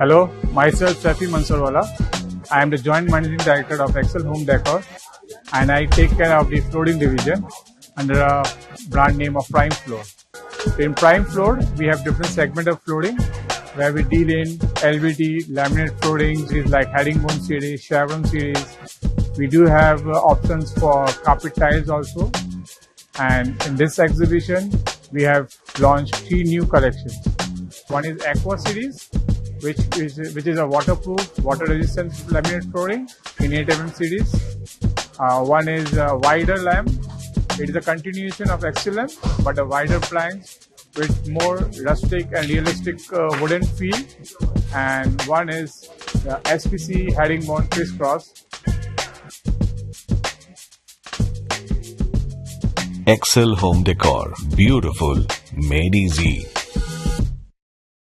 Hello, myself Saifee Mandsaurwala. I am the Joint Managing Director of Excel Home Decor and I take care of the flooring division under a brand name of Prime Floor. In Prime Floor, we have different segments of flooring where we deal in LVT, laminate flooring, series like herringbone series, chevron series. We do have options for carpet tiles also. And in this exhibition, we have launched 3 new collections. One is Aquas Series, which is a waterproof, water-resistant laminate flooring in 8 mm series. One is WIDELAM. It is a continuation of Excel, but a wider planks with more rustic and realistic wooden feel. And one is the SPC herringbone crisscross. Excel Home Decor. Beautiful, made easy.